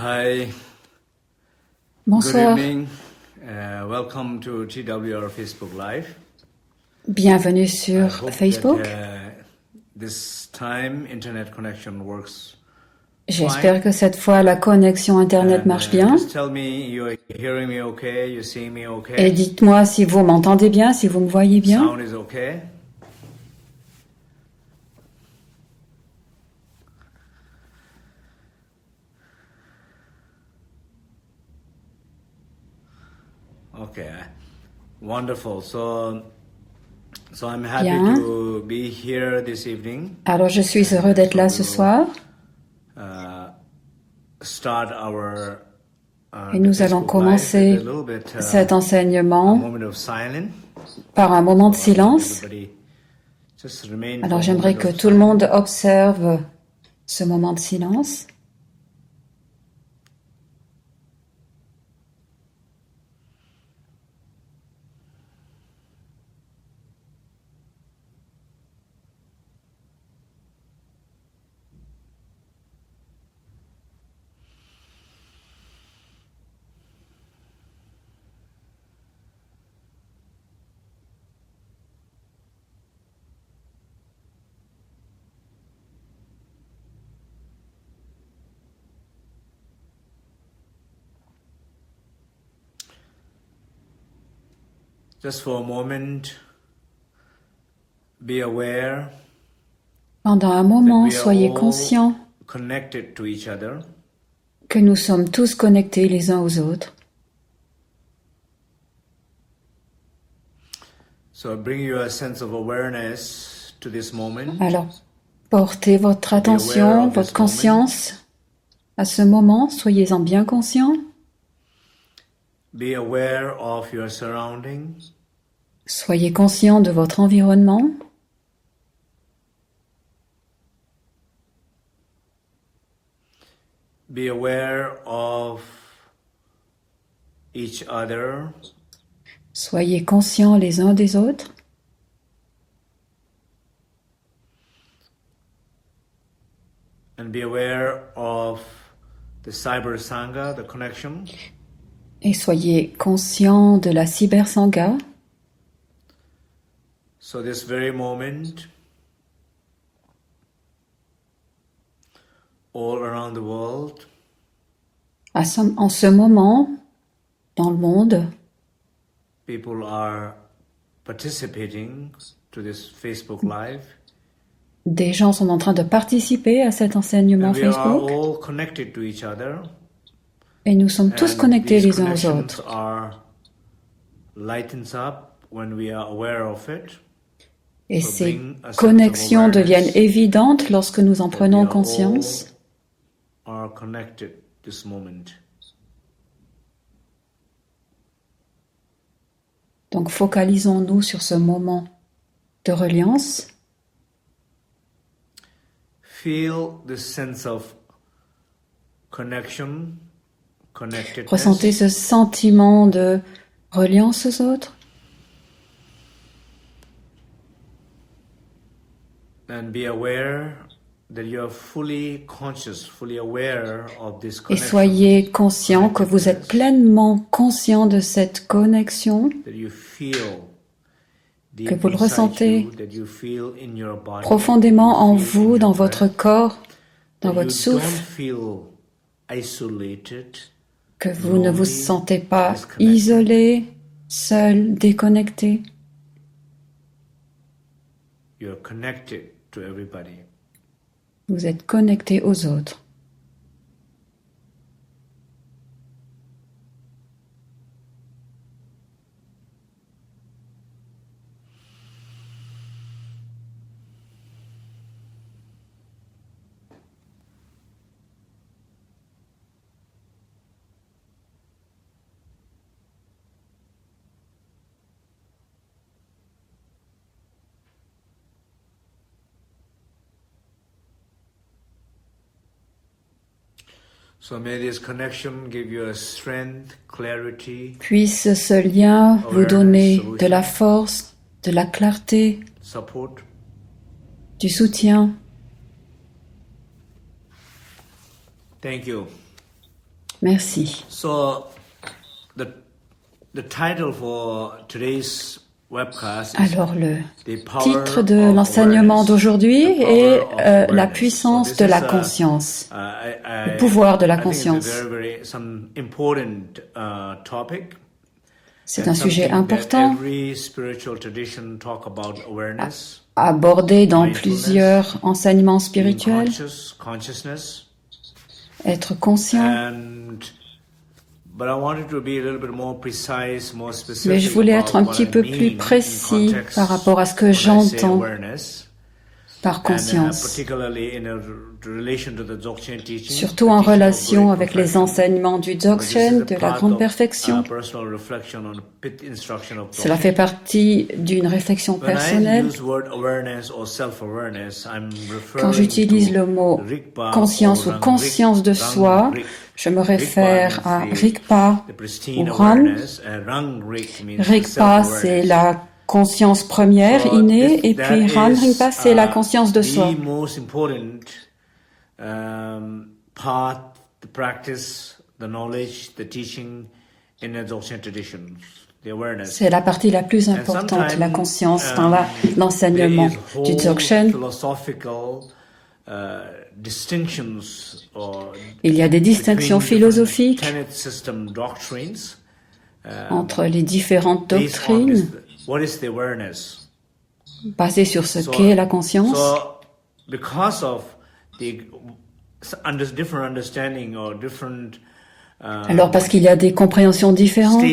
Hi, good Bonsoir, evening. Welcome to TWR Facebook Live. bienvenue I sur hope that Facebook. this time internet connection works J'espère fine. que cette fois la connexion Internet And marche bien. just tell me you're hearing me okay, you're seeing me Et okay, dites-moi si vous m'entendez bien, si vous me voyez bien. sound is okay. Okay, wonderful. So I'm happy Bien. to be here this evening. Alors je suis heureux d'être là ce soir Uh, Start our et the nous allons Facebook Live with a commencer little bit cet a enseignement moment of silence. par un moment de So I want silence. everybody just remain Alors for a j'aimerais moment que of tout le monde silence. observe ce moment de silence. Just for a moment, be aware Pendant un that moment, we are soyez all conscients connected to each other. que nous sommes tous connectés les uns aux autres. So bring your sense of awareness to this moment. Alors portez votre Be aware attention, of votre this moment. conscience à ce moment, soyez-en bien conscients. Be aware of your surroundings. Soyez conscients de votre environnement. Be aware of each other. Soyez conscients les uns des autres. And be aware of the Cyber Sangha, the connection. Et soyez conscients de la cybersangha. So this very moment, all around the world, En ce moment, dans le monde, people are participating to this Facebook Live. des gens sont en train de participer à cet enseignement And we are Facebook. all connected to each other. Et nous sommes tous And connectés these les uns aux connections autres. are lightens up when we are aware of it. Et So ces bring a sense of connexions awareness deviennent évidentes lorsque nous en that we prenons are conscience. all are connected this moment. Donc focalisons-nous sur ce moment de reliance. Feel this sense of connection, Ressentez connectedness, ce sentiment de reliance aux autres. and be aware that you are fully conscious, fully aware of this Et connection, soyez conscient que vous êtes pleinement conscient de cette connexion, that you feel que deep vous le inside ressentez you, that you feel in your body, profondément that en you feel vous, in dans your votre breath, corps, dans that votre you souffle, don't feel isolated, que vous ne vous lonely, sentez pas disconnected. isolé, seul, déconnecté. You are connected to everybody. Vous êtes connecté aux autres. So may this connection give you a strength, clarity, Puisse ce lien vous donner de la force, de la clarté, support. du soutien. Thank you. Merci. So, the title for today's webcast is Alors, le The Power titre de of l'enseignement Awareness. d'aujourd'hui The power est of la awareness. puissance So de this la is conscience. le pouvoir de la conscience. Some important topic. C'est un sujet important Every spiritual tradition talk about awareness, abordé dans mindfulness, plusieurs enseignements being spirituels. consciousness. Être conscient. But I wanted to be a little bit more precise, more specific. Mais je voulais about être un what petit I peu mean plus in précis context par rapport à ce que when I say j'entends awareness. par conscience, Particularly in relation to the Dzogchen teaching, surtout the en teaching of relation great avec les perfection. enseignements du Dzogchen, de la grande perfection. Personal reflection on the pit instruction of Cela Dzogchen. fait partie d'une réflexion When I personnelle. use word awareness or self-awareness, I'm referring Quand j'utilise to le mot Rigpa conscience ou or conscience de soi, Rang Rik. je me réfère à means Rigpa the pristine ou Rang. awareness, and Rang Rik means Rigpa, self-awareness. c'est la conscience première, So innée, et that puis Ran is, Rigpa, c'est la conscience de soi. The most important path, the practice, the knowledge, the teaching in the Dzogchen tradition, the awareness. C'est la partie la plus importante, la conscience dans l'enseignement du Dzogchen. Il y a des distinctions philosophiques entre les différentes doctrines basées sur ce qu'est la conscience. Because of the different understanding or different alors parce qu'il y a des compréhensions différentes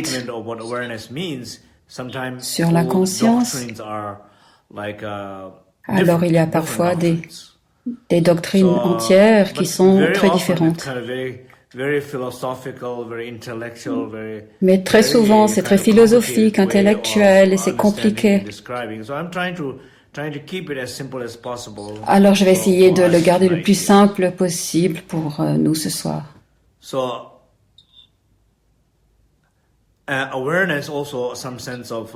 sur la conscience, alors il y a parfois des doctrines entières qui sont très différentes. Mais très souvent, c'est très philosophique, intellectuel et c'est compliqué. Alors je vais essayer de le garder le plus simple possible pour nous ce soir. Awareness also some sense of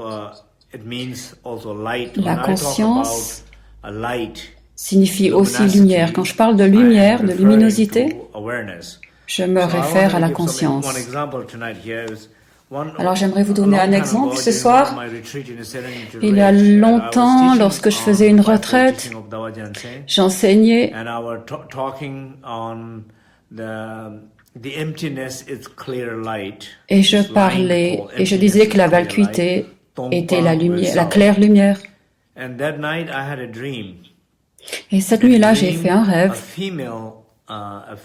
it means also light. La conscience light signifie aussi lumière. Quand je parle de lumière, de luminosité, je me réfère à la conscience. Alors j'aimerais vous donner un exemple ce soir. Il y a longtemps, lorsque je faisais une retraite, j'enseignais et je parlais et je disais que la vacuité était la lumière, la claire lumière. Et cette nuit-là, j'ai fait un rêve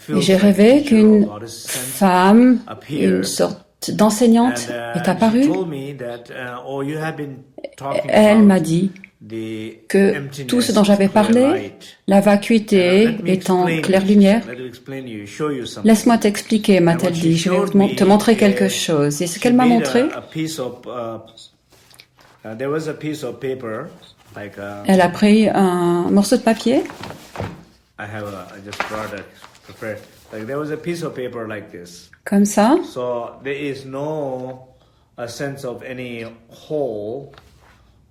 et j'ai rêvé qu'une femme, une sorte d'enseignante est apparue. Elle m'a dit que tout ce dont j'avais parlé, la vacuité étant claire lumière, laisse-moi t'expliquer, m'a-t-elle dit, je vais te montrer quelque chose. Et ce qu'elle m'a montré, elle a pris un morceau de papier. Comme ça. So there is no a sense of any hole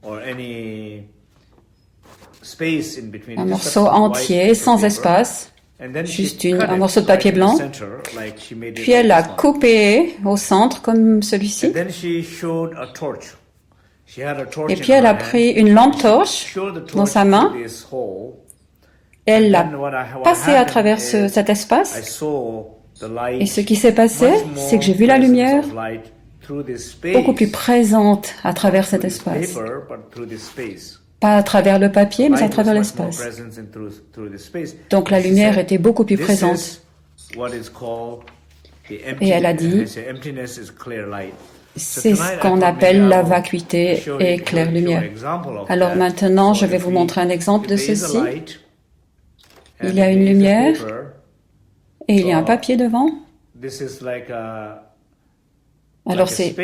or any space in between. Un morceau entier, sans espace, juste un morceau de papier blanc. Puis elle l'a coupé au centre, comme celui-ci. Et puis elle a pris une lampe torche dans sa main. Elle l'a passé à travers cet espace. Et ce qui s'est passé, c'est que j'ai vu la lumière beaucoup plus présente à travers cet espace. Pas à travers le papier, mais à travers l'espace. Donc la lumière était beaucoup plus présente. Et elle a dit, c'est ce qu'on appelle la vacuité et claire lumière. Alors maintenant, je vais vous montrer un exemple de ceci. Il y a une lumière et il y a un papier devant. Alors c'est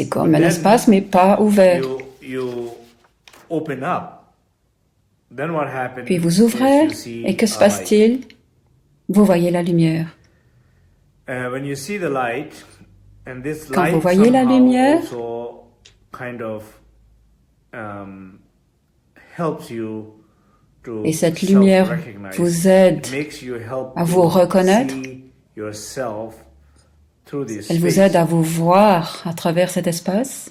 comme un espace mais pas ouvert. Puis vous ouvrez et que se passe-t-il? Vous voyez la lumière. Quand vous voyez la lumière, Et cette lumière vous aide à vous reconnaître. Elle vous aide à vous voir à travers cet espace.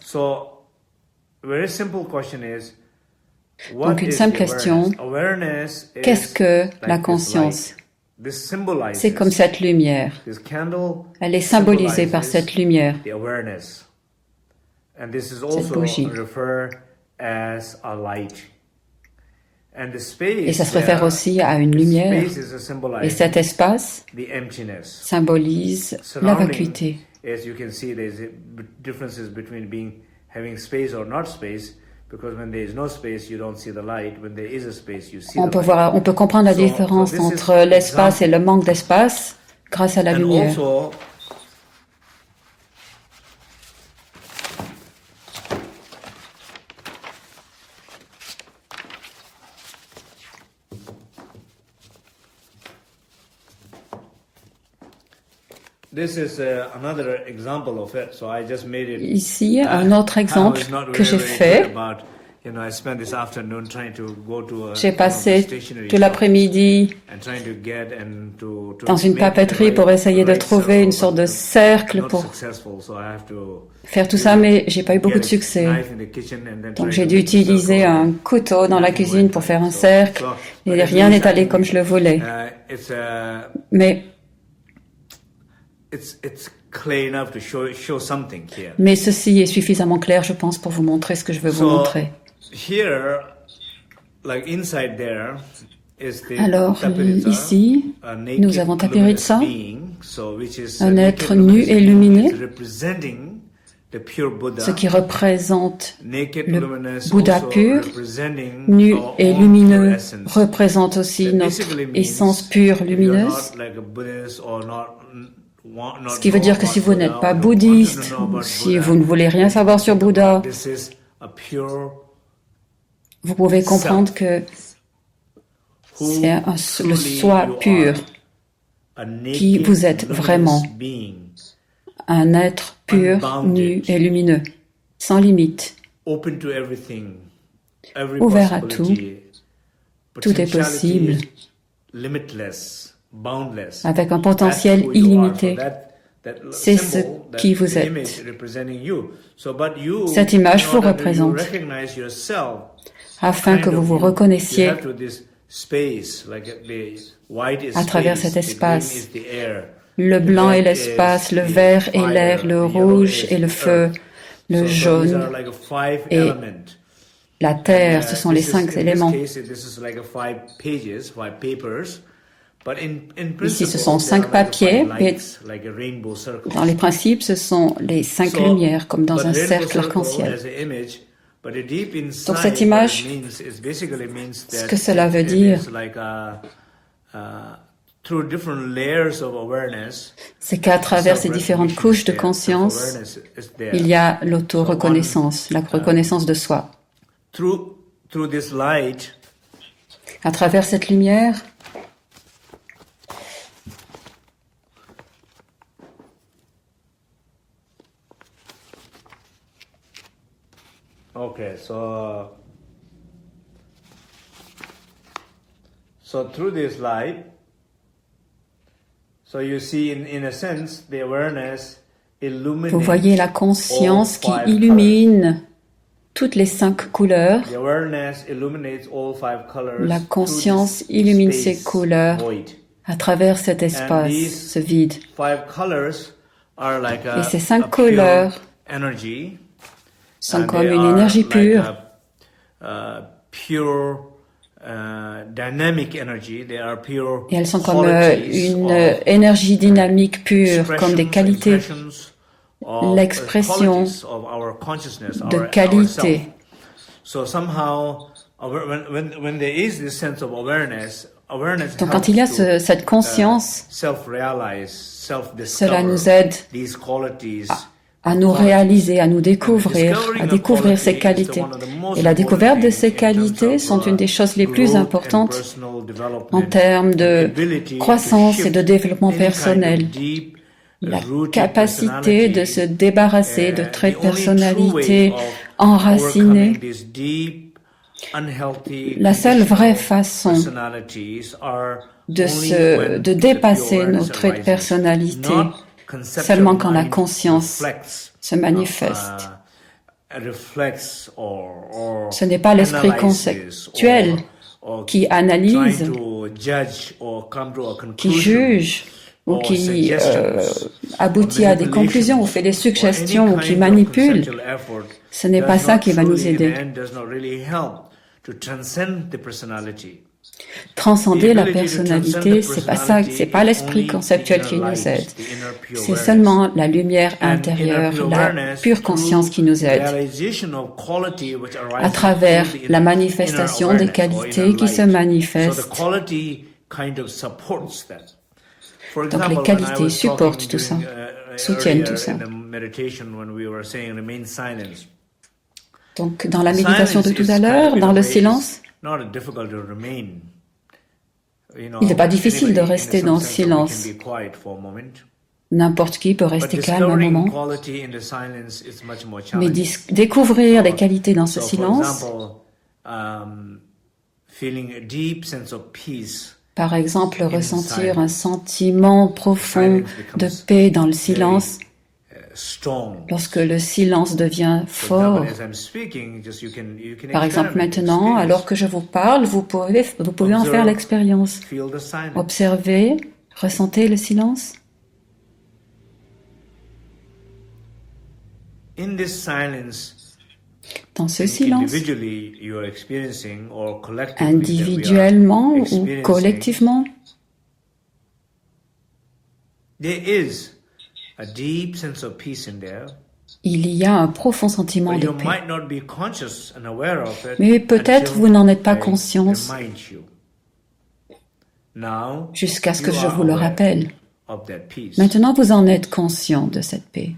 Donc une simple question, qu'est-ce que la conscience? C'est comme cette lumière. Elle est symbolisée par cette lumière, cette bougie. Et ça se réfère aussi à une lumière. Et cet espace symbolise la vacuité. On peut comprendre la différence entre l'espace et le manque d'espace grâce à la lumière. Ici, un autre exemple que j'ai fait. J'ai passé tout l'après-midi dans une papeterie pour essayer de trouver une sorte de cercle pour faire tout ça, mais j'ai pas eu beaucoup de succès. Donc j'ai dû utiliser un couteau dans la cuisine pour faire un cercle et rien n'est allé comme je le voulais. Mais ceci est suffisamment clair, je pense, pour vous montrer ce que je veux vous montrer. Alors, ici, nous avons Tapiritsa, un être nu et lumineux, ce qui représente le Bouddha pur, nu et lumineux, représente aussi notre essence pure lumineuse. Ce qui veut dire que si vous n'êtes pas bouddhiste, ou si vous ne voulez rien savoir sur Bouddha, vous pouvez comprendre que c'est le soi pur qui vous êtes vraiment, un être pur, nu et lumineux, sans limite, ouvert à tout, tout est possible, avec un potentiel illimité. C'est ce qui vous êtes. Cette image vous représente. Afin que vous vous reconnaissiez à travers cet espace. Le blanc est l'espace, le vert est l'air, le rouge est le feu, le jaune et la terre, ce sont les 5 éléments. Ici, ce sont 5 papiers, et dans les principes, ce sont les 5 lumières, comme dans un cercle arc-en-ciel. Donc cette image, ce que cela veut dire, c'est qu'à travers ces différentes couches de conscience, il y a l'auto-reconnaissance, la reconnaissance de soi. À travers cette lumière, okay, so through this light, so you see in a sense the awareness illuminates. Vous voyez la conscience qui illumine toutes les 5 couleurs. The awareness illuminates all 5 colors. La conscience illumine ces couleurs à travers cet espace, ce vide. 5 colors are like et ces 5 couleurs sont comme une énergie pure. Et elles sont comme une énergie dynamique pure, comme des qualités, l'expression de qualité. Donc quand il y a cette conscience, cela nous aide à nous réaliser, à nous découvrir, à découvrir ces qualités. Et la découverte de ces qualités sont une des choses les plus importantes en termes de croissance et de développement personnel. La capacité de se débarrasser de traits de personnalité enracinés La seule vraie façon de dépasser nos traits de personnalité, seulement quand la conscience se manifeste. Ce n'est pas l'esprit conceptuel qui analyse, qui juge, ou qui aboutit à des conclusions, ou fait des suggestions, ou qui manipule. Ce n'est pas ça qui va nous aider. Transcender la personnalité, c'est pas ça, c'est pas l'esprit conceptuel qui nous aide. C'est seulement la lumière intérieure, la pure conscience qui nous aide. À travers la manifestation des qualités qui se manifestent. Donc les qualités supportent tout ça, soutiennent tout ça. Donc dans la méditation de tout à l'heure, dans le silence, il n'est pas difficile de rester dans le silence. N'importe qui peut rester calme un moment. Mais découvrir les qualités dans ce silence, par exemple, ressentir un sentiment profond de paix dans le silence, lorsque le silence devient fort. Par exemple, maintenant, alors que je vous parle, vous pouvez en faire l'expérience. Observez, ressentez le silence. Dans ce silence, individuellement ou collectivement, il y a un profond sentiment de paix. Mais peut-être vous n'en êtes pas conscience jusqu'à ce que je vous le rappelle. Maintenant, vous en êtes conscient de cette paix.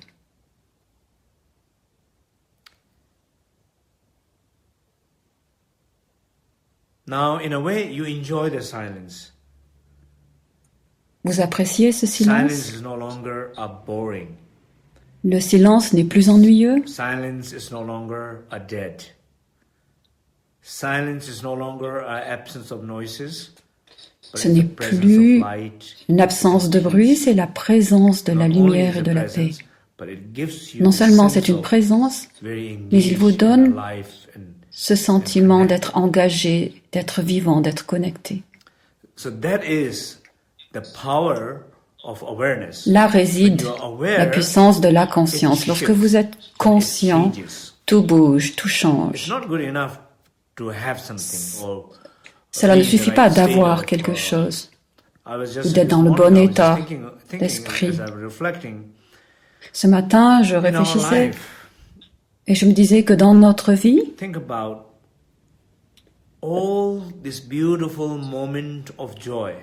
Vous appréciez ce silence? Le silence n'est plus ennuyeux. Ce n'est plus une absence de bruit, c'est la présence de la lumière et de la paix. Non seulement c'est une présence, mais il vous donne ce sentiment d'être engagé, d'être vivant, d'être connecté. Là réside la puissance de la conscience. Lorsque vous êtes conscient, tout bouge, tout change. Cela ne suffit pas d'avoir quelque chose ou d'être dans le bon état d'esprit. Ce matin, je réfléchissais et je me disais que dans notre vie,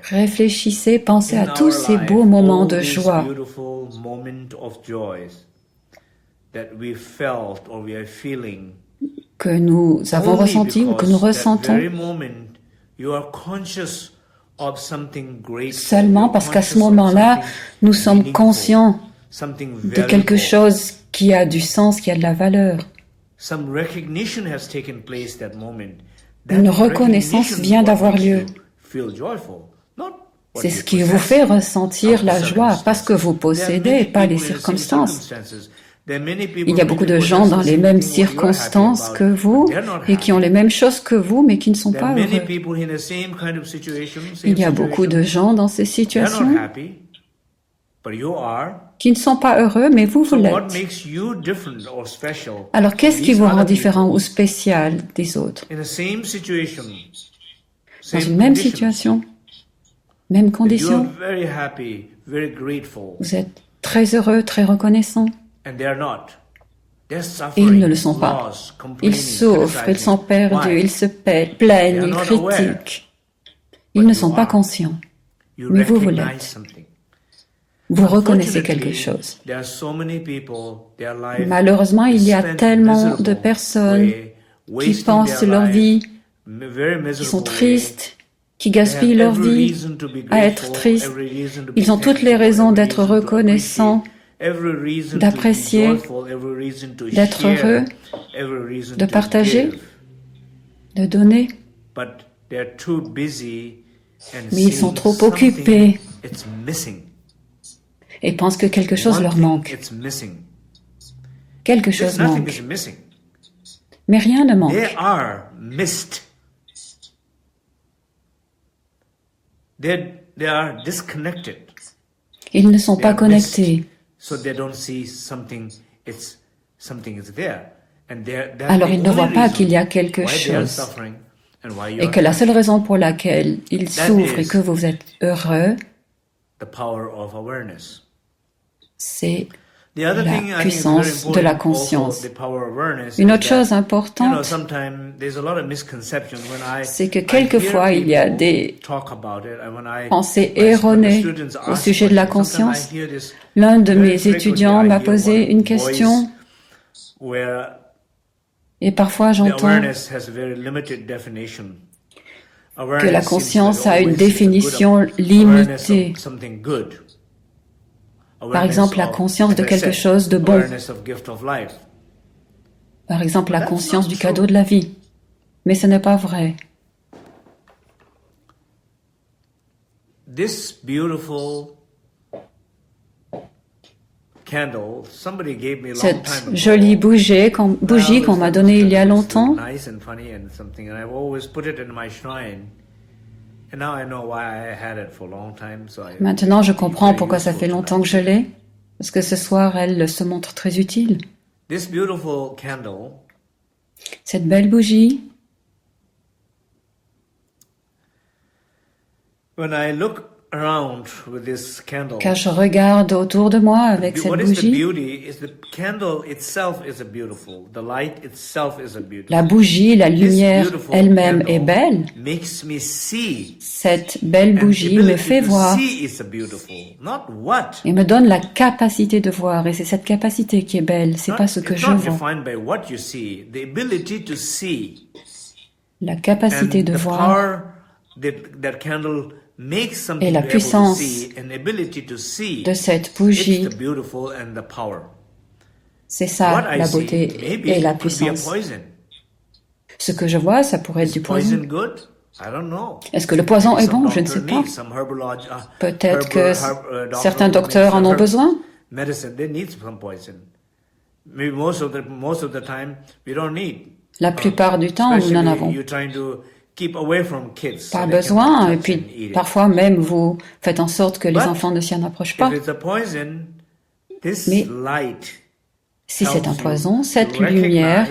réfléchissez, pensez à tous ces beaux moments de joie que nous avons ressentis ou que nous ressentons seulement parce qu'à ce moment-là, nous sommes conscients de quelque chose qui a du sens, qui a de la valeur. Une reconnaissance vient d'avoir lieu. C'est ce qui vous fait ressentir la joie, pas ce que vous possédez, pas les circonstances. Il y a beaucoup de gens dans les mêmes circonstances que vous et qui ont les mêmes choses que vous, mais qui ne sont pas heureux. Il y a beaucoup de gens dans ces situations qui ne sont pas heureux, mais vous l'êtes. Alors, qu'est-ce qui vous rend différent ou spécial des autres? Dans une même situation, même condition, vous êtes très heureux, très reconnaissant. Et ils ne le sont pas. Ils souffrent, ils sont perdus, ils se plaignent, ils critiquent. Ils ne sont pas conscients. Mais vous l'êtes. Vous reconnaissez quelque chose. Malheureusement, il y a tellement de personnes qui pensent leur vie, qui sont tristes, qui gaspillent leur vie à être tristes. Ils ont toutes les raisons d'être reconnaissants, d'apprécier, d'être heureux, de partager, de donner. Mais ils sont trop occupés et pensent que quelque chose leur manque. Quelque chose manque. Mais rien ne manque. Ils ne sont pas connectés. Alors ils ne voient pas qu'il y a quelque chose. Et que la seule raison pour laquelle ils souffrent et que vous êtes heureux, c'est la puissance de la conscience. Une autre chose importante, c'est que quelquefois il y a des pensées erronées au sujet de la conscience. L'un de mes étudiants m'a posé une question et parfois j'entends que la conscience a une définition limitée. Par exemple, la conscience de quelque chose de bon. Par exemple, la conscience du cadeau de la vie. Mais ce n'est pas vrai. Cette jolie bougie qu'on m'a donnée il y a longtemps, maintenant je comprends pourquoi ça fait longtemps que je l'ai, parce que ce soir elle se montre très utile. Cette belle bougie, quand je regarde autour de moi avec cette bougie, la bougie, la lumière elle-même est belle. Cette belle bougie me fait voir et me donne la capacité de voir. Et c'est cette capacité qui est belle, c'est pas ce que je vois. La capacité de voir et la puissance de cette bougie, c'est ça la beauté et la puissance. Ce que je vois, ça pourrait être du poison. Est-ce que le poison est bon? Je ne sais pas. Peut-être que certains docteurs en ont besoin. La plupart du temps, nous n'en avons pas besoin, et puis parfois même vous faites en sorte que les enfants ne s'y en approchent pas. Mais si c'est un poison, cette lumière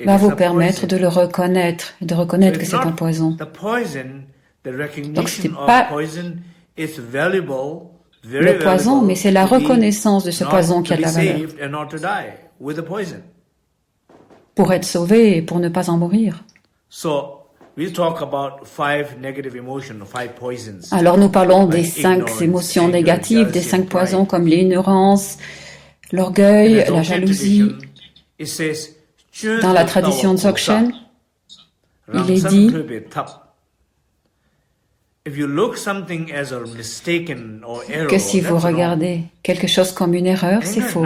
va vous permettre de le reconnaître, de reconnaître que c'est un poison. Donc ce n'est pas le poison, mais c'est la reconnaissance de ce poison qui a de la valeur. Pour être sauvé et pour ne pas en mourir. Alors nous parlons des 5 émotions négatives, des 5 poisons comme l'ignorance, l'orgueil, la jalousie. Dans la tradition de Dzogchen, il est dit que si vous regardez quelque chose comme une erreur, c'est faux.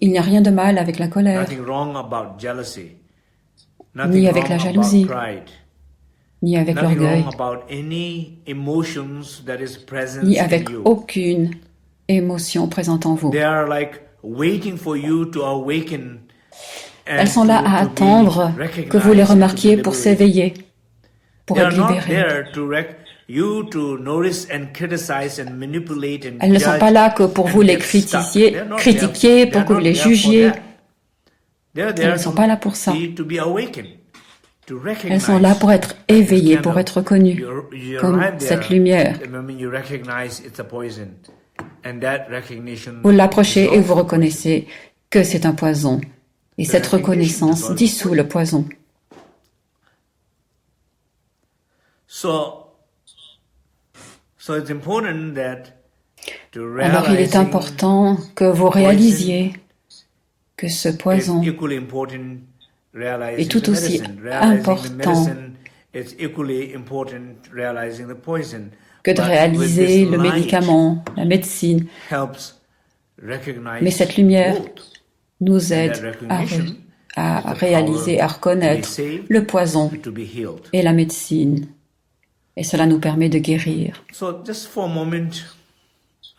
Il n'y a rien de mal avec la colère, ni avec la jalousie, ni avec l'orgueil, ni avec aucune émotion présente en vous. Elles sont là à attendre que vous les remarquiez pour s'éveiller, pour être libérées. Elles ne sont pas là que pour vous les critiquer, pour que vous les jugiez. Elles ne sont pas là pour ça. Elles sont là pour être éveillées, pour être reconnues comme cette lumière. Vous l'approchez et vous reconnaissez que c'est un poison. Et cette reconnaissance dissout le poison. Alors il est important que vous réalisiez que ce poison est tout aussi important que de réaliser le médicament, la médecine. Mais cette lumière nous aide à réaliser, à reconnaître le poison et la médecine. Et cela nous permet de guérir.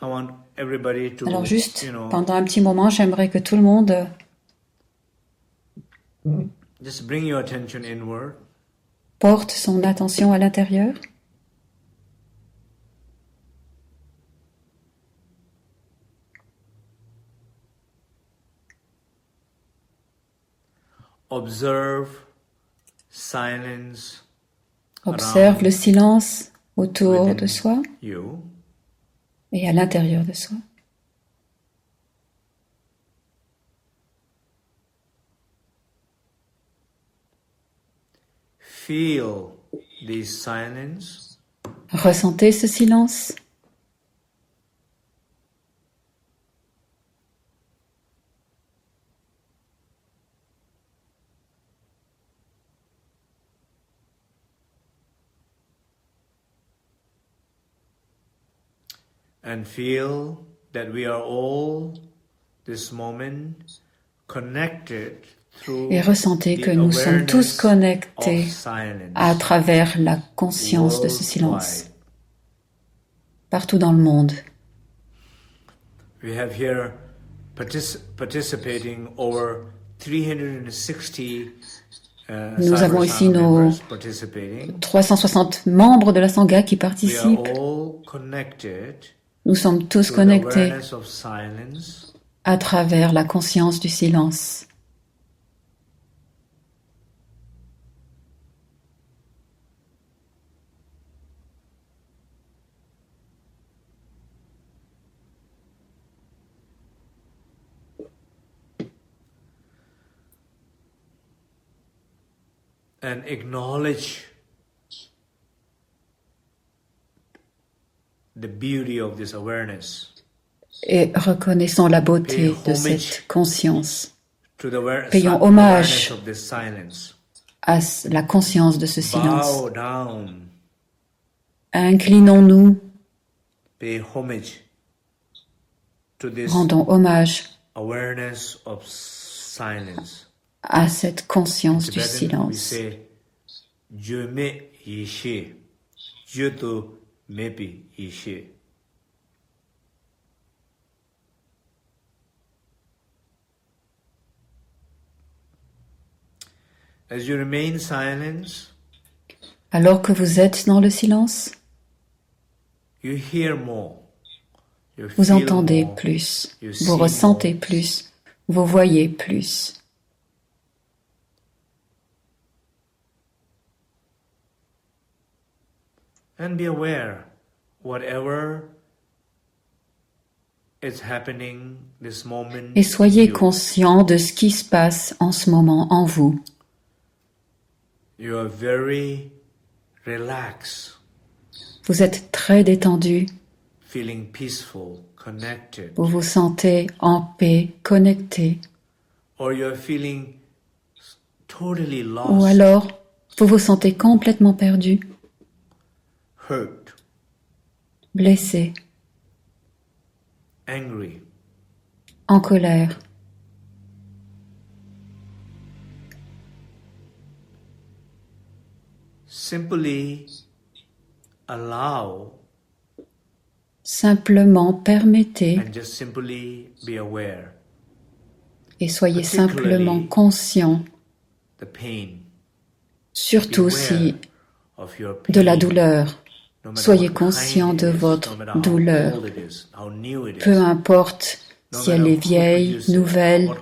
Alors juste pendant un petit moment, j'aimerais que tout le monde porte son attention à l'intérieur. Observe silence. Observe le silence autour de soi et à l'intérieur de soi. Feel this silence. Ressentez ce silence. And feel that we are all, this moment, connected through et ressentez que nous sommes tous connectés à travers la conscience de ce silence, partout dans le monde. We have here participating over 360 nous avons ici nos 360 membres de la Sangha qui participent. Nous sommes tous connectés à travers la conscience du silence. And acknowledge the beauty of this awareness. Et reconnaissons la beauté de cette conscience. Payons hommage à la conscience de ce silence. Inclinons-nous. Rendons hommage à cette conscience du silence. As you remain silent, alors que vous êtes dans le silence, you hear more, you vous feel entendez more, plus, you vous see ressentez more. plus, vous voyez plus. And be aware, whatever is happening this moment. Et soyez conscient de ce qui se passe en ce moment en vous. You are very relaxed. Vous êtes très détendu. Feeling peaceful, connected. Vous vous sentez en paix, connecté. Or you are feeling totally lost. Ou alors, vous vous sentez complètement perdu. Hurt. Blessé. Angry. En colère. Simply allow. Simplement permettez. And just simply be aware. Et soyez simplement conscient. The pain. Surtout si de la douleur. Soyez conscient de votre douleur. Peu importe si elle est vieille, nouvelle,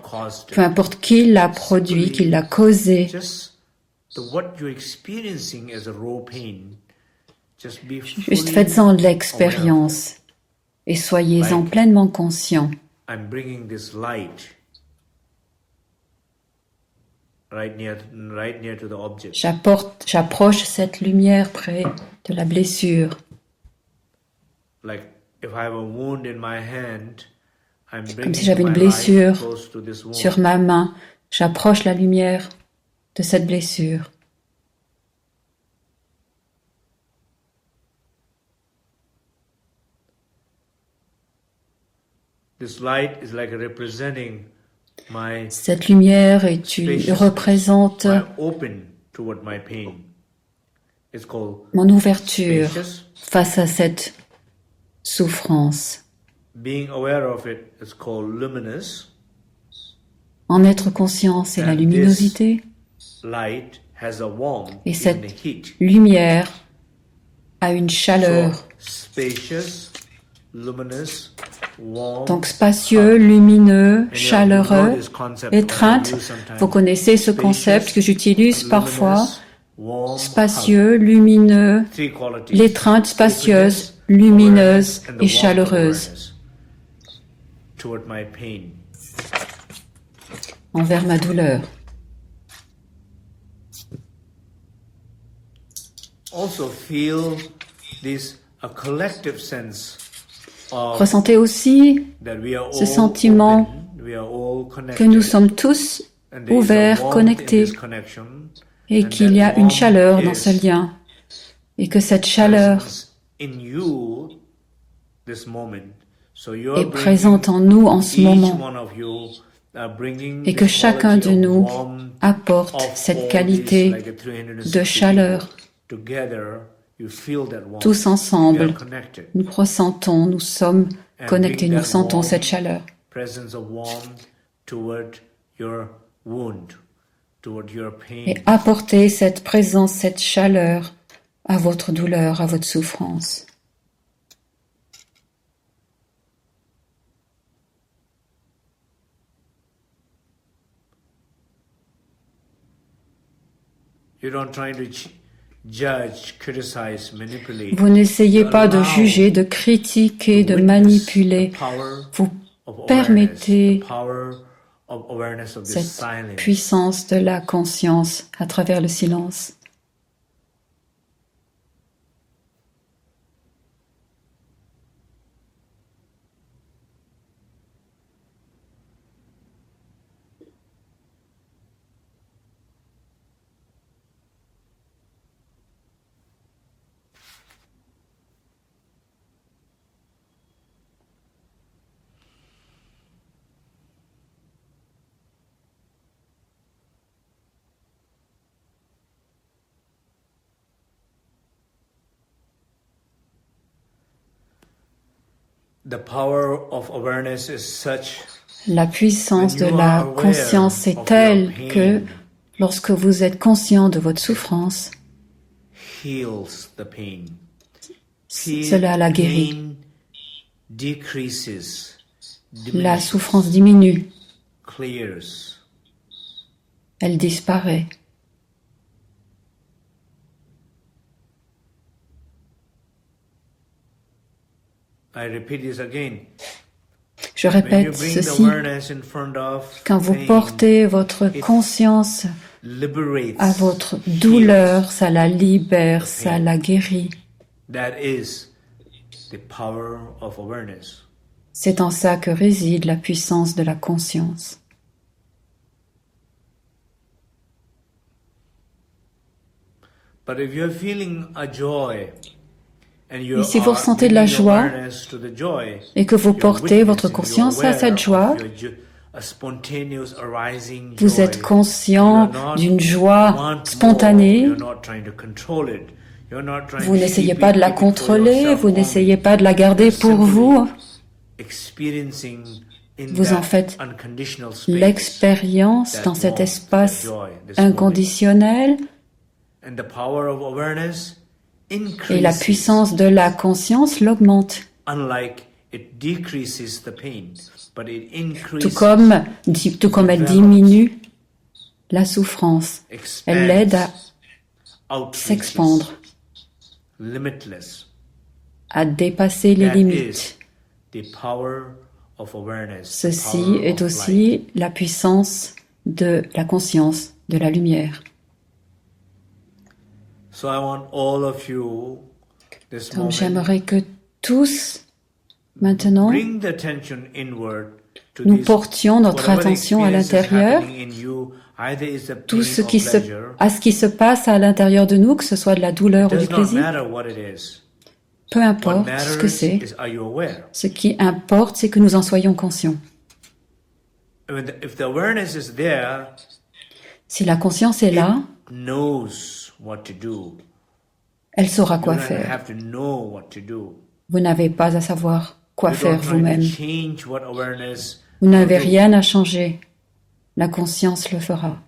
peu importe qui l'a produit, qui l'a causée. Juste faites-en l'expérience et soyez-en pleinement conscient. J'approche cette lumière près de la blessure. Comme si j'avais une blessure sur ma main, j'approche la lumière de cette blessure. This light is like representing Cette lumière représente mon ouverture face à cette souffrance. En être conscient, c'est la luminosité. Et cette lumière a une chaleur. Donc spacieux, lumineux, chaleureux, étreinte. Vous connaissez ce concept que j'utilise parfois. Spacieux, lumineux, l'étreinte spacieuse, lumineuse et chaleureuse envers ma douleur. Ressentez aussi ce sentiment que nous sommes tous ouverts, connectés, et qu'il y a une chaleur dans ce lien, et que cette chaleur est présente en nous en ce moment, et que chacun de nous apporte cette qualité de chaleur. Tous ensemble, nous ressentons, nous sommes connectés, nous sentons cette chaleur. Et apportez cette présence, cette chaleur à votre douleur, à votre souffrance. Vous n'essayez pas de juger, de critiquer, de manipuler. Vous permettez cette puissance de la conscience à travers le silence. La puissance de la conscience est telle que lorsque vous êtes conscient de votre souffrance, cela la guérit. La souffrance diminue. Elle disparaît. Je répète ceci, quand vous portez votre conscience à votre douleur, ça la libère, ça la guérit. C'est en ça que réside la puissance de la conscience. Et si vous ressentez de la joie et que vous portez votre conscience à cette joie, vous êtes conscient d'une joie spontanée, vous n'essayez pas de la contrôler, vous n'essayez pas de la garder pour vous, vous en faites l'expérience dans cet espace inconditionnel. Et la puissance de la conscience l'augmente. Tout comme elle diminue la souffrance, elle l'aide à s'expandre, à dépasser les limites. Ceci est aussi la puissance de la conscience, de la lumière. Donc j'aimerais que tous, maintenant, nous portions notre attention à l'intérieur, tout ce qui se passe à l'intérieur de nous, que ce soit de la douleur ou du plaisir. Peu importe ce que c'est, ce qui importe, c'est que nous en soyons conscients. Si la conscience est là, elle saura quoi faire. Vous n'avez pas à savoir quoi faire vous-même. Vous n'avez rien à changer. La conscience le fera.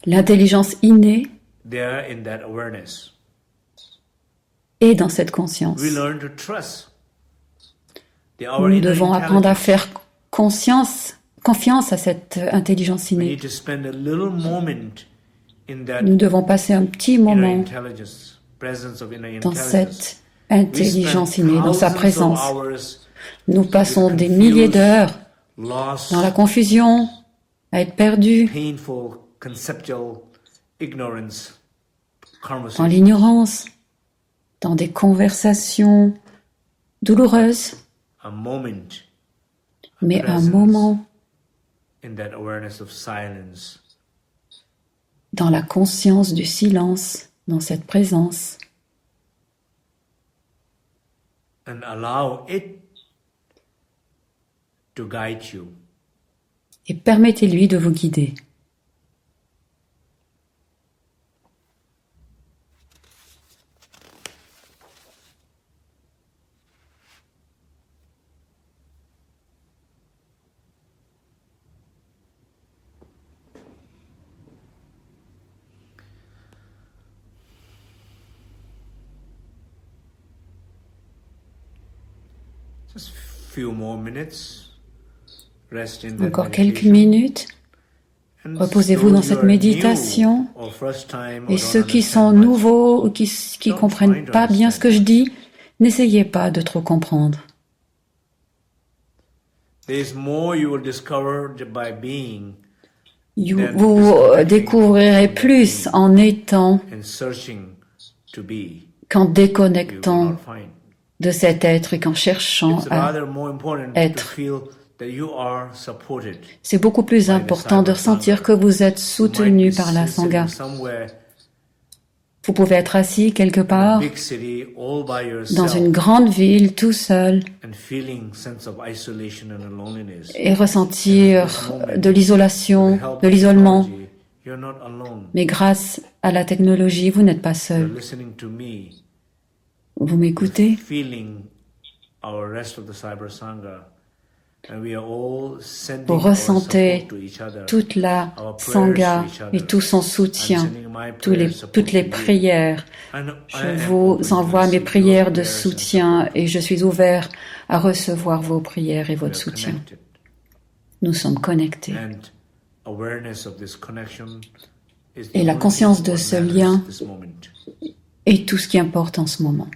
L'intelligence innée est dans cette conscience. Nous devons apprendre à faire confiance à cette intelligence innée. Nous devons passer un petit moment dans cette intelligence innée, dans sa présence. Nous passons des milliers d'heures dans la confusion, à être perdus, dans l'ignorance, dans des conversations douloureuses. Mais un moment dans la conscience du silence, dans cette présence. Et permettez-lui de vous guider. Encore quelques minutes. Reposez-vous dans cette méditation. Et ceux qui sont nouveaux ou qui comprennent pas bien ce que je dis, n'essayez pas de trop comprendre. Vous découvrirez plus en étant qu'en déconnectant de cet être et qu'en cherchant à être. C'est beaucoup plus important de ressentir que vous êtes soutenu par la Sangha. Vous pouvez être assis quelque part dans une grande ville tout seul et ressentir de l'isolation, de l'isolement. Mais grâce à la technologie, vous n'êtes pas seul. Vous m'écoutez? Vous ressentez toute la Sangha et tout son soutien, toutes les prières. Je vous envoie mes prières de soutien et je suis ouvert à recevoir vos prières et votre soutien. Nous sommes connectés. Et la conscience de ce lien est tout ce qui importe en ce moment.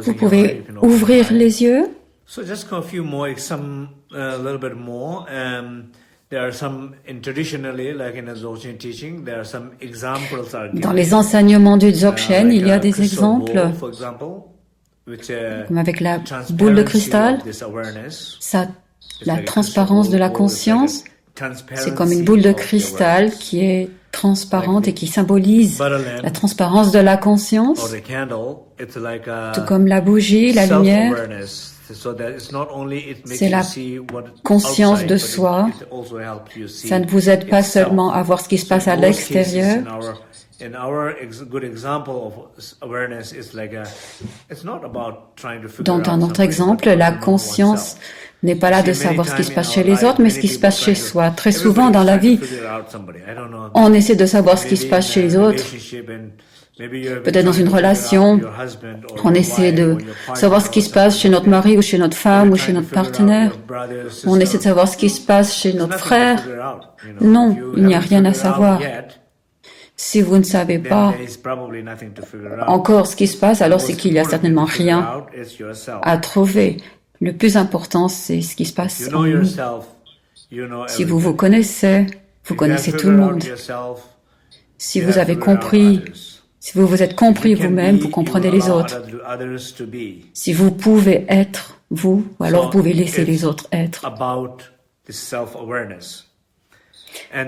Vous pouvez ouvrir les yeux. So just a few more, a little bit more. There are some, traditionally, like in the Dzogchen teaching, there are some examples are given. Dans les enseignements du Dzogchen, il y a des exemples, comme avec la boule de cristal, la transparence de la conscience, c'est comme une boule de cristal qui est transparente et qui symbolise la transparence de la conscience, tout comme la bougie, la lumière. C'est la conscience de soi. Ça ne vous aide pas seulement à voir ce qui se passe à l'extérieur. Dans un autre exemple, la conscience n'est pas là de savoir ce qui se passe chez les autres, mais ce qui se passe chez soi. Très souvent dans la vie, on essaie de savoir ce qui se passe chez les autres Peut-être dans une relation, on essaie de savoir ce qui se passe chez notre mari ou chez notre femme ou chez notre partenaire. On essaie de savoir ce qui se passe chez notre frère. Non, il n'y a rien à savoir. Si vous ne savez pas encore ce qui se passe, alors c'est qu'il n'y a certainement rien à trouver. Le plus important, c'est ce qui se passe en nous. Si vous vous connaissez, vous connaissez tout le monde. Si vous avez compris, si vous vous êtes compris vous-même, vous comprenez les autres. Si vous pouvez être vous, alors vous pouvez laisser les autres être.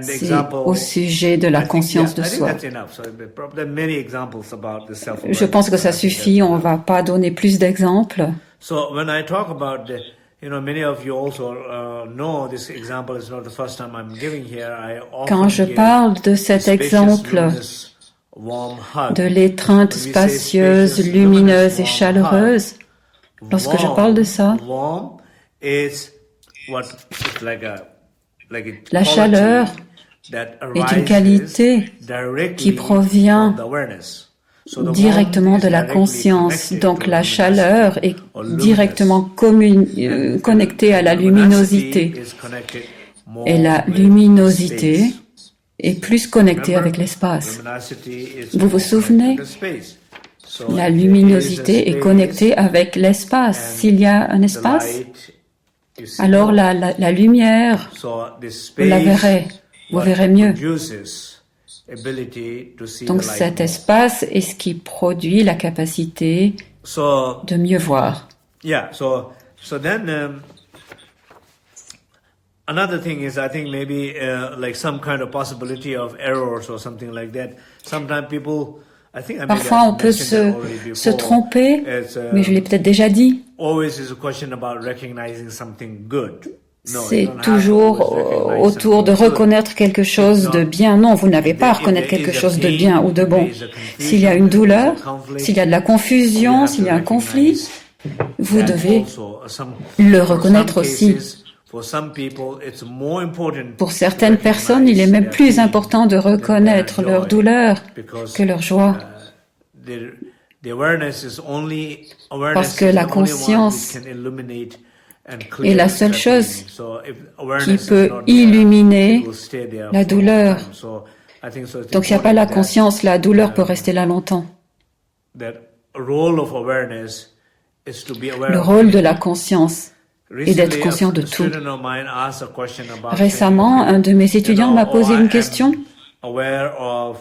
C'est au sujet de la conscience de soi. Je pense que ça suffit, on ne va pas donner plus d'exemples. Quand je parle de cet exemple de l'étreinte spacieuse, lumineuse et chaleureuse, lorsque je parle de ça, la chaleur est une qualité qui provient directement de la conscience. Donc la chaleur est directement connectée à la luminosité. Et la luminosité est plus connectée avec l'espace. Vous vous souvenez? La luminosité est connectée avec l'espace. S'il y a un espace, alors la lumière, vous la verrez, vous verrez mieux. Donc cet espace est ce qui produit la capacité de mieux voir. Another thing is, I think maybe like some kind of possibility of errors or something like that. Sometimes people, I think, parfois on peut se tromper, mais je l'ai peut-être déjà dit. C'est toujours autour de reconnaître quelque chose de bien. Non, vous n'avez pas à reconnaître quelque chose de bien ou de bon. S'il y a une douleur, s'il y a de la confusion, s'il y a un conflit, vous devez le reconnaître aussi. Pour certaines personnes, il est même plus important de reconnaître leur douleur que leur joie. Parce que la conscience est la seule chose qui peut illuminer la douleur. Donc s'il n'y a pas la conscience, la douleur peut rester là longtemps. Le rôle de la conscience est d'être conscient de tout. Récemment, un de mes étudiants m'a posé une question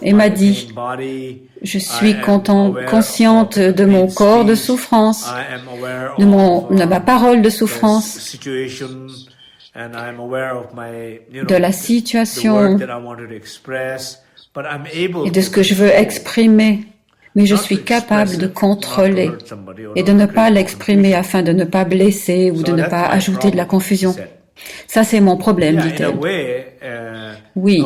et m'a dit, je suis consciente de mon corps de souffrance, de ma parole de souffrance, de la situation et de ce que je veux exprimer. Mais je suis capable de contrôler et de ne pas l'exprimer afin de ne pas blesser ou de ne pas ajouter de la confusion. Ça, c'est mon problème, dit-elle. Oui.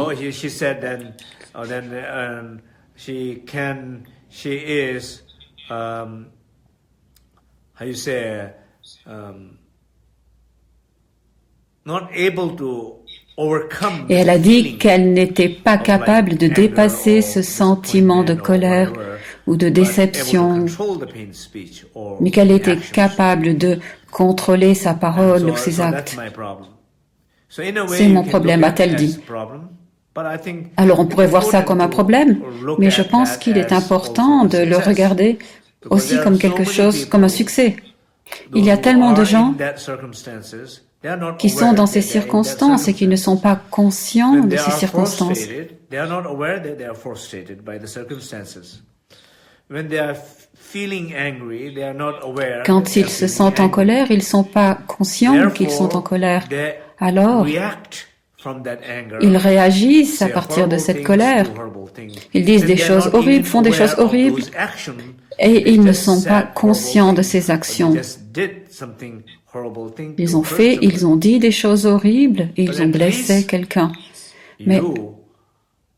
Et elle a dit qu'elle n'était pas capable de dépasser ce sentiment de colère ou de déception, mais qu'elle était capable de contrôler sa parole ou ses actes. C'est mon problème, a-t-elle dit. Alors on pourrait voir ça comme un problème, mais je pense qu'il est important de le regarder aussi comme quelque chose, comme un succès. Il y a tellement de gens qui sont dans ces circonstances et qui ne sont pas conscients de ces circonstances. Quand ils se sentent en colère, ils ne sont pas conscients qu'ils sont en colère. Alors, ils réagissent à partir de cette colère. Ils disent des choses horribles, font des choses horribles, et ils ne sont pas conscients de ces actions. Ils ont dit des choses horribles, et ils ont blessé quelqu'un. Mais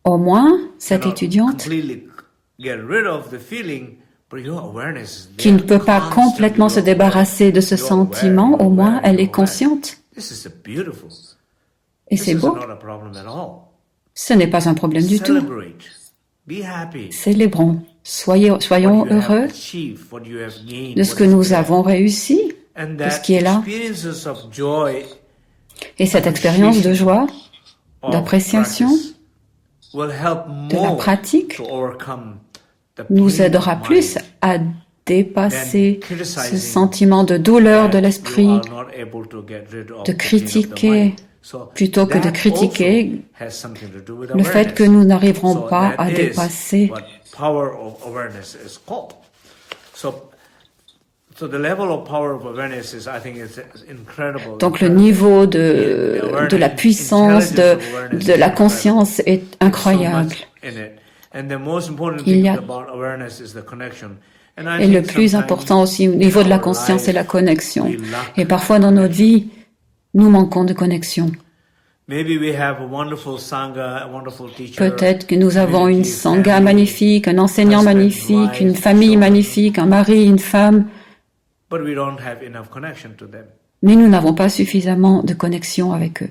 au moins, cette étudiante, qui ne peut pas complètement se débarrasser de ce sentiment, au moins elle est consciente. Et c'est beau. Ce n'est pas un problème du tout. Célébrons. soyons heureux de ce que nous avons réussi, de ce qui est là. Et cette expérience de joie, d'appréciation, de la pratique, nous aidera plus à dépasser ce sentiment de douleur de l'esprit, de critiquer, plutôt que de critiquer le fait que nous n'arriverons pas à dépasser. Donc le niveau de la puissance, de la conscience est incroyable. Il y a, et le plus important aussi au niveau de la conscience, c'est la connexion. Et parfois dans notre vie, nous manquons de connexion. Peut-être que nous avons une sangha magnifique, un enseignant magnifique, une famille magnifique, un mari, une femme, mais nous n'avons pas suffisamment de connexion avec eux.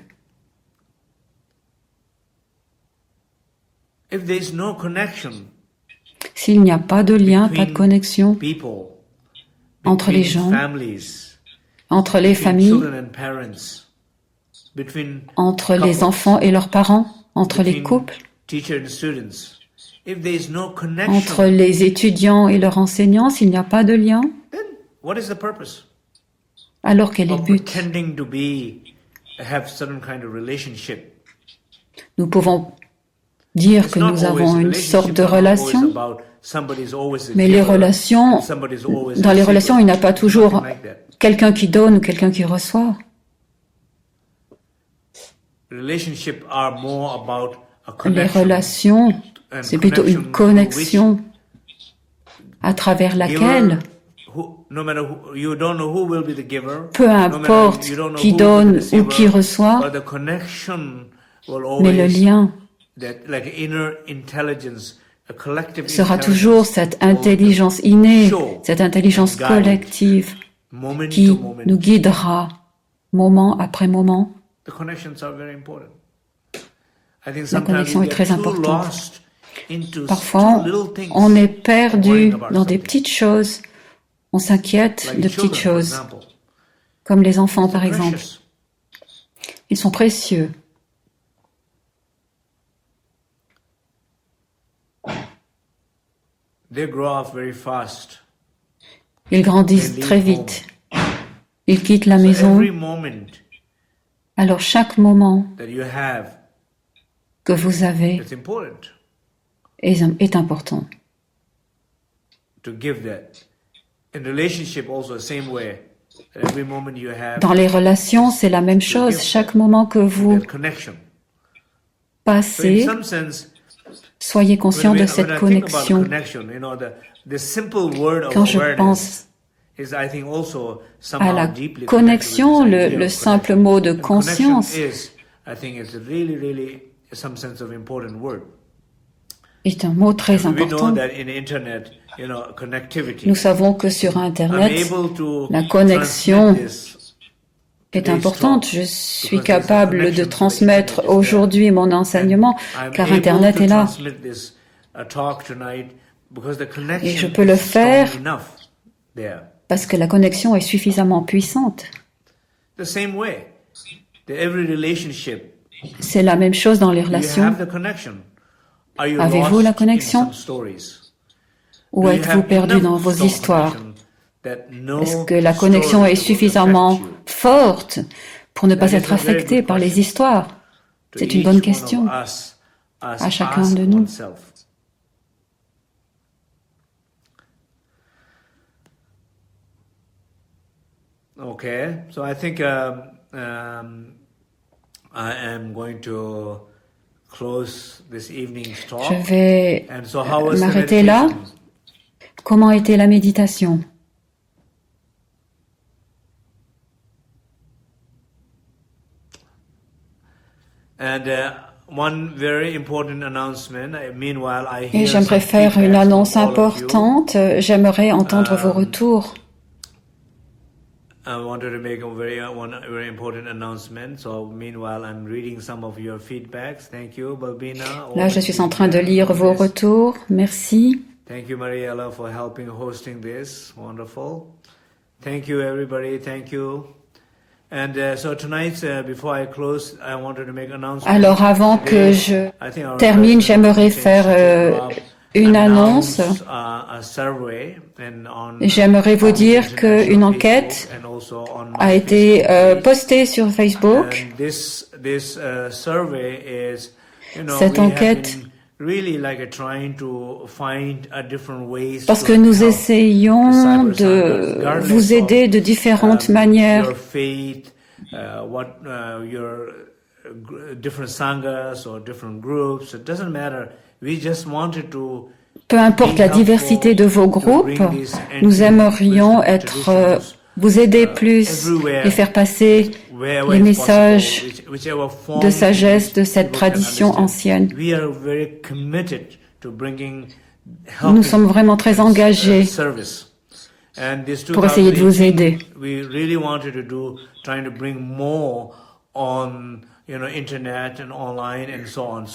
S'il n'y a pas de lien, pas de connexion entre les gens, entre les familles, entre les enfants et leurs parents, entre les couples, entre les étudiants et leurs enseignants, s'il n'y a pas de lien, alors quel est le but? Nous pouvons dire que nous avons une sorte de relation, mais les relations, dans les relations, il n'y a pas toujours quelqu'un qui donne ou quelqu'un qui reçoit. Les relations, c'est plutôt une connexion à travers laquelle, peu importe qui donne ou qui reçoit, mais le lien sera toujours cette intelligence innée, cette intelligence collective qui nous guidera moment après moment. La connexion est très importante. Parfois, on est perdu dans des petites choses. On s'inquiète de petites choses, comme les enfants par exemple. Ils sont précieux. Ils grandissent très vite. Ils quittent la maison. Alors chaque moment que vous avez est important. Dans les relations, c'est la même chose. Chaque moment que vous passez, soyez conscient de cette connexion. Quand je pense à la connexion, le simple mot de conscience est un mot très important. Nous savons que sur Internet, la connexion est importante. Je suis capable de transmettre aujourd'hui mon enseignement car Internet est là. Et je peux le faire parce que la connexion est suffisamment puissante. C'est la même chose dans les relations. Avez-vous la connexion? Ou êtes-vous perdu dans vos histoires? Est-ce que la connexion est suffisamment forte pour ne pas être affecté par les histoires? C'est une bonne question à chacun de nous. Okay, so I think I am going to close this evening's talk. Je vais m'arrêter là. Comment était la méditation? And one very important announcement. Meanwhile, I Et hear j'aimerais some faire une feedback annonce from all of you. importante. J'aimerais entendre vos retours. I wanted to make one very important announcement. So meanwhile, I'm reading some of your feedbacks. Thank you, Balbina. Là, je suis en train de lire vos retours. Merci. Thank you, Mariella, for helping hosting this. Wonderful. Thank you, everybody. Thank you. And so tonight, before I close, I wanted to make an announcement. Alors, avant que je termine, j'aimerais faire une annonce. J'aimerais vous dire qu'une enquête a été postée sur Facebook. Cette enquête, parce que nous essayons de vous aider de différentes manières. Peu importe la diversité de vos groupes, nous aimerions vous aider plus et faire passer les messages de sagesse de cette tradition ancienne. Nous sommes vraiment très engagés pour essayer de vous aider.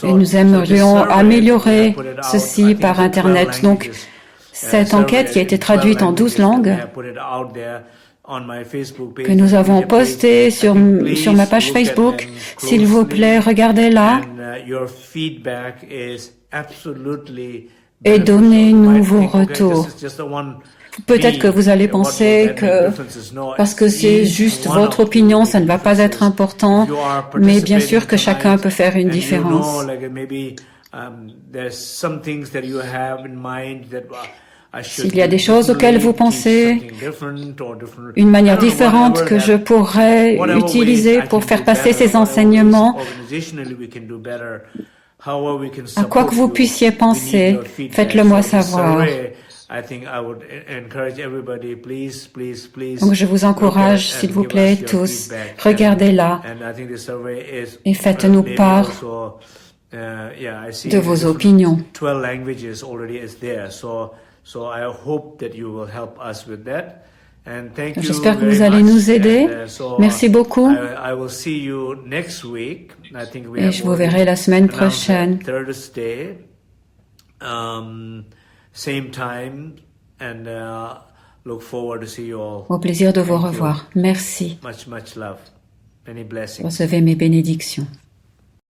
Et nous aimerions améliorer ceci par Internet. Donc, cette enquête qui a été traduite en 12 langues, que nous avons postée sur ma page Facebook, s'il vous plaît, regardez-la et donnez-nous vos retours. Peut-être que vous allez penser que parce que c'est juste votre opinion, ça ne va pas être important, mais bien sûr que chacun peut faire une différence. S'il y a des choses auxquelles vous pensez, une manière différente que je pourrais utiliser pour faire passer ces enseignements, à quoi que vous puissiez penser, faites-le moi savoir. Donc je vous encourage, s'il vous plaît, tous, regardez-la et faites-nous part de vos opinions. J'espère que vous allez nous aider. Merci beaucoup. Et je vous verrai la semaine prochaine. Same time, and look forward to see you all. Au plaisir de vous revoir. Merci. Much love. Many blessings. Recevez mes bénédictions.